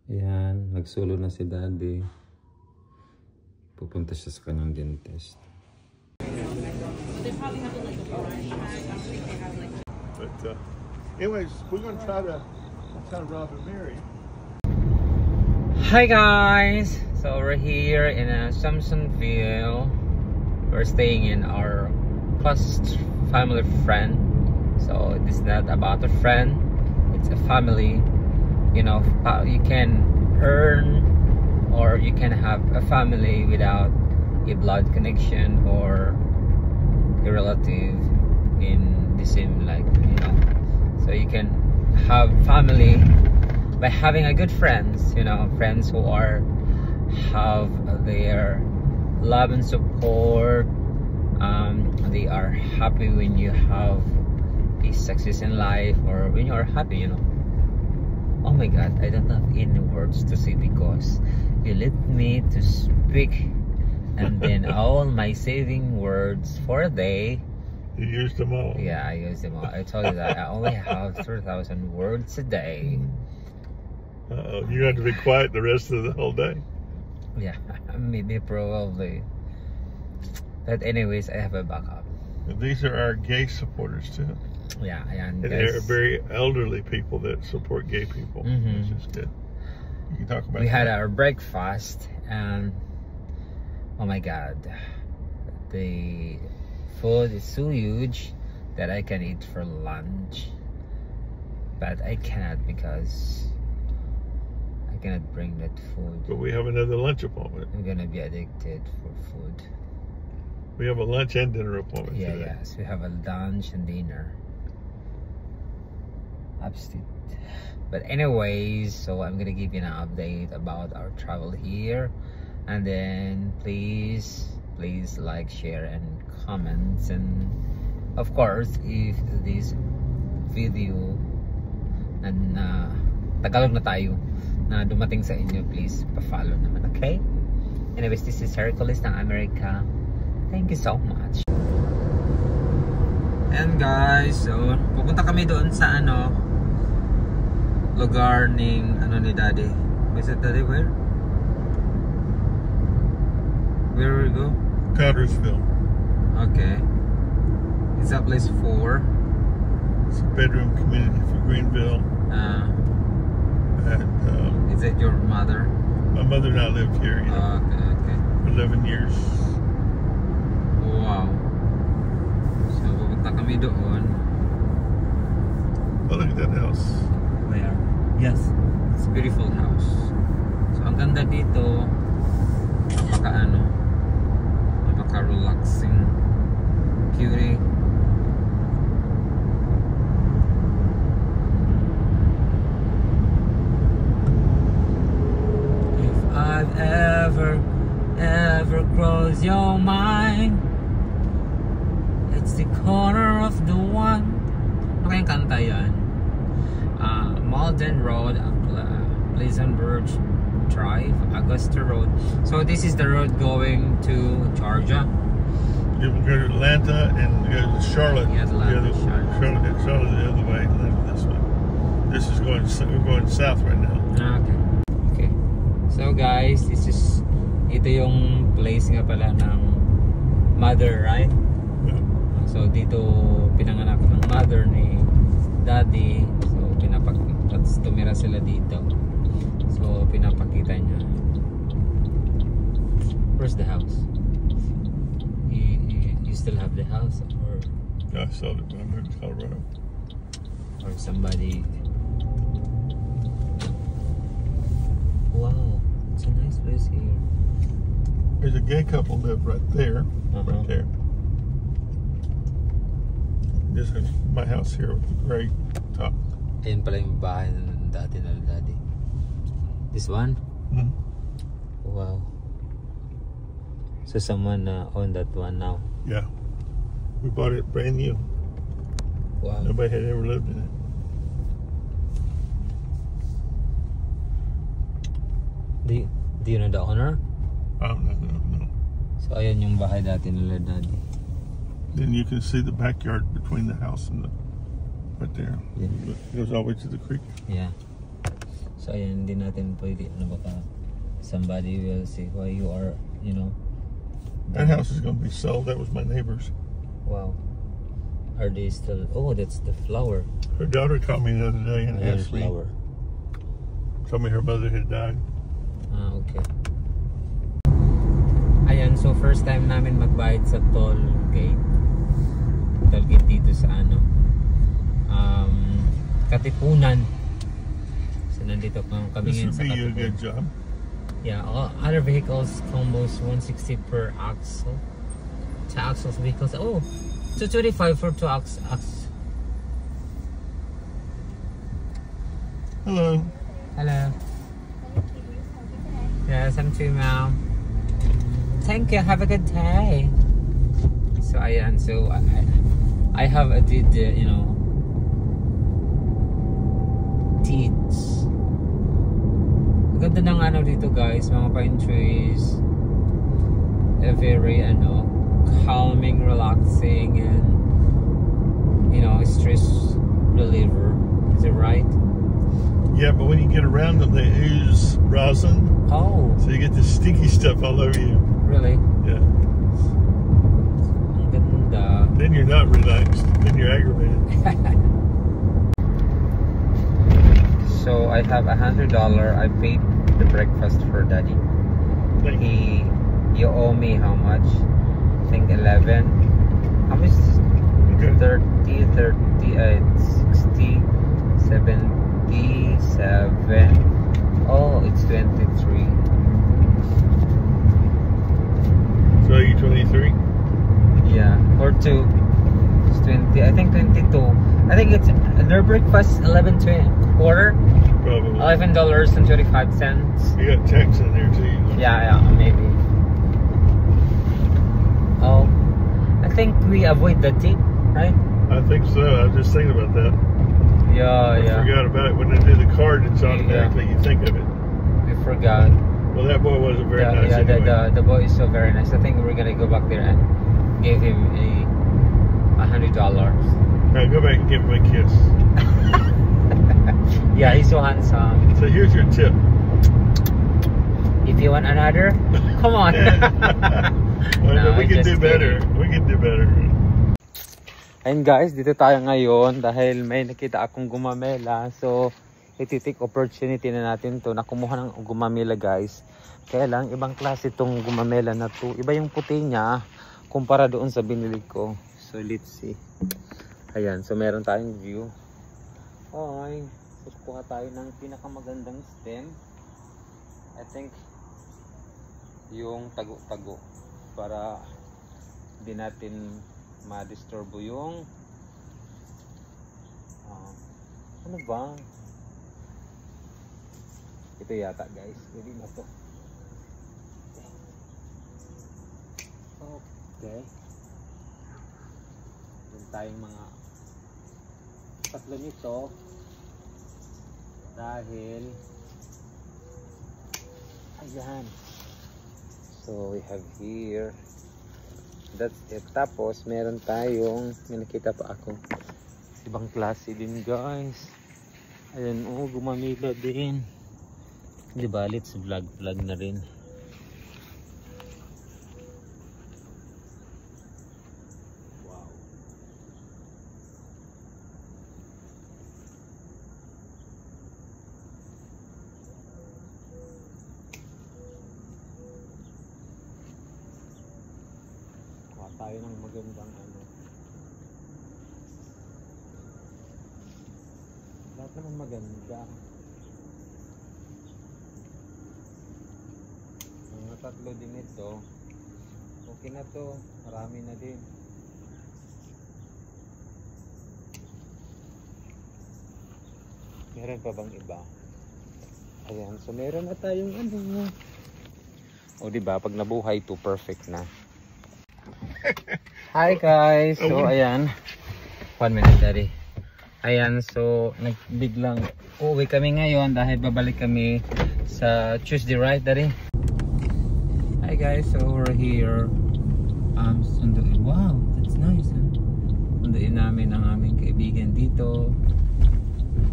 Ayan, nagsulo na si Daddy. Pupunta siya sa kanyang dentist. But anyways, we're gonna try to Rob and Mary. Hi guys! So we're here in Samsonville. We're staying in our closest family friend. So it's not about a friend, it's a family. You know, you can earn or you can have a family without a blood connection or a relative in the same, like, you know. So you can have family by having a good friends, you know, friends who are have their love and support. They are happy when you have a success in life or when you are happy, you know. Oh my god, I don't have any words to say because you let me to speak and then all my saving words for a day. You used them all. Yeah, I used them all. I told you that I only have 3,000 words a day. You have to be quiet the rest of the whole day. Yeah, maybe probably. But anyways, I have a backup. And these are our gay supporters too. Yeah, and they're very elderly people that support gay people, which is good. You can talk about. We had our breakfast, and oh my god, the food is so huge that I can eat for lunch, but I cannot because I cannot bring that food. But we have another lunch appointment. I'm gonna be addicted for food. We have a lunch and dinner appointment. Yeah, today. yes, we have a lunch and dinner. Upstate. But anyways, so I'm gonna give you an update about our travel here, and then please like, share, and comments, and of course if this video and Tagalog na tayo na dumating sa inyo, please pa-follow naman, okay? Anyways, this is Hercules ng America. Thank you so much. And guys, so pupunta kami doon sa lugar ni Daddy. Is it Daddy? Where we go? Cottersville. Okay. Is that place 4? It's a bedroom community for Greenville. And is it your mother? my mother and I lived here, you know, Okay. for 11 years. Wow. So pupunta kami doon. Oh, look at that house. Where? Yes. It's a beautiful house. So ang ganda dito. Napaka-relaxing. Cutie. If I've ever crossed your mind, it's the corner of the one. Ano kayang kanta yan? Malden Road, Pleasantburg Drive, Augusta Road. So this is the road going to Georgia. You can go to Atlanta and go to Charlotte. Yeah, Atlanta, Charlotte. Charlotte the other way, Atlanta this way. This is we're going south right now. Okay. So guys, ito yung place nga pala ng mother, right? Yeah. So dito pinanganak ng mother ni Daddy. So tumira sila dito. So pinapakita niya. Where's the house? You still have the house, or I sold it when I moved to Colorado. or somebody? Wow, it's a nice place here. There's a gay couple live right there, right there. This is my house here with the gray top. Ayan pala yung bahay ng dati na Daddy. This one? Mm-hmm. Wow. So someone owned that one now. Yeah, we bought it brand new. Wow. Nobody had ever lived in it. Do you know the owner? No. So ayan yung bahay dati nila Daddy. Then you can see the backyard between the house and the right there. Yeah. It goes all the way to the creek. Yeah. So ayan, hindi natin pwede na baka somebody will say why you are, you know. That house is going to be sold. That was my neighbor's. Wow. Are they still? Oh, that's the flower. Her daughter called me the other day and Ayan, asked me, flower. told me her mother had died. Ah, okay. Ayan, so first time namin magbayad sa toll gate. Toll gate dito sa ano, Katipunan. So nandito kami This ngayon would sa be a Katipunan. good job. Yeah, other vehicles combos 160 per axle. 2 axles vehicles. Oh, so 25 for 2 axles. Hello. Hello. Yes, I'm too, ma'am. Thank you. Have a good day. So ayan, so I have a did you know, deeds. Ganda ng ano dito guys, mga pine trees. A very ano, calming, relaxing, and you know, stress reliever. Is it right? Yeah, but when you get around them, they ooze rosin. Oh, So you get this stinky stuff all over you. really? Yeah. Ang ganda. Then you're not relaxed. Then you're aggravated. So I have $100. I paid the breakfast for Daddy. Thank you. You owe me how much? I think 11. How much? Okay. 30, 60, 77. Oh, it's 23. So are you 23? Yeah, or 2. It's 20. I think 22. I think it's their breakfast 11.20 quarter. Probably. $11.25. You got tax in there too. Yeah, maybe. Oh, I think we avoid the tip, right? I think so. I was just thinking about that. Yeah, I forgot about it. When they do the card, it's Yeah. automatically you think of it. We forgot. Well, that boy wasn't very nice Yeah, anyway. the boy is so very nice. I think we're gonna go back there and give him $100. Now go back and give him a kiss. Yeah, he's so handsome. So here's your tip. If you want another, come on. Well, No, we can just do better. kidding. We can do better. Ayun guys, dito tayo ngayon dahil may nakita akong gumamela. So, iti-take opportunity na natin to na kumuha ng gumamela guys. Kaya lang, ibang klase itong gumamela na to. Iba yung puti niya kumpara doon sa binili ko. So, let's see. Ayan, so meron tayong view. Okay, so kuha tayo ng pinakamagandang stem. I think yung tago-tago para di natin ma-disturbo yung ano ba? Ito yata guys, pwede na to. Okay. Meron tayong mga tatlo nito dahil ayan. So we have here, that's it. Tapos meron tayong, may nakita pa ako ibang klase din guys. Ayan, oh, gumamila din, diba? Let's vlog na rin. Wow. Kuha tayo ng magandang ano. Lahat naman maganda. Mga tatlo din ito. Okay na to. Marami na din. Meron pa bang iba? Ayan. So meron na tayong ano. O diba? Pag nabuhay to, perfect na. Hi guys. So ayan. 1 minute daddy. Ayan, so nagbiglang uuwi kami ngayon dahil babalik kami sa Tuesday, right daddy? Hi guys, so we're here. Sunduin. Wow, that's nice. Huh? Sunduin namin ang aming kaibigan dito.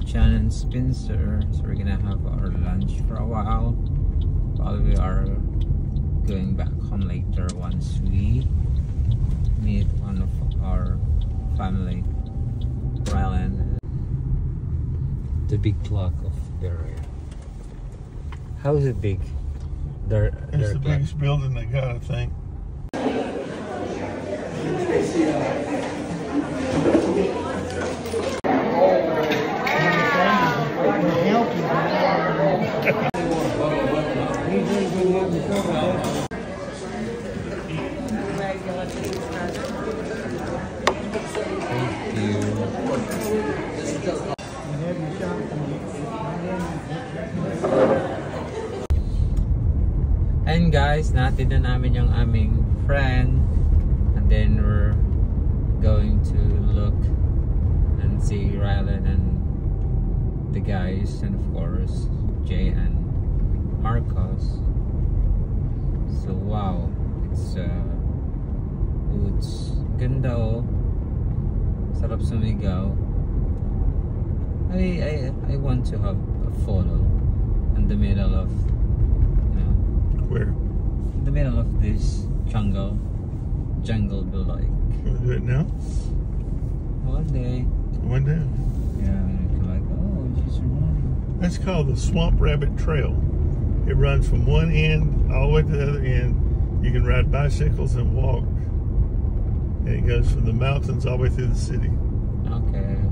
John and Spencer. So we're gonna have our lunch for a while we are going back home later once we meet one of our family, Rylan. The big clock of the area. How is it big? It's the biggest building they got, I think. And guys, natin na namin yung aming friend, and then we're going to look and see Rylan and the guys, and of course Jay and Marcos. So wow, it's ganda oh, sarap sumigaw. I want to have a photo in the middle of, where? In the middle of this jungle be like. Wanna do it now? One day. One day. Yeah, I'm like, oh, it's just running. That's called the Swamp Rabbit Trail. It runs from one end all the way to the other end. You can ride bicycles and walk. And it goes from the mountains all the way through the city. Okay.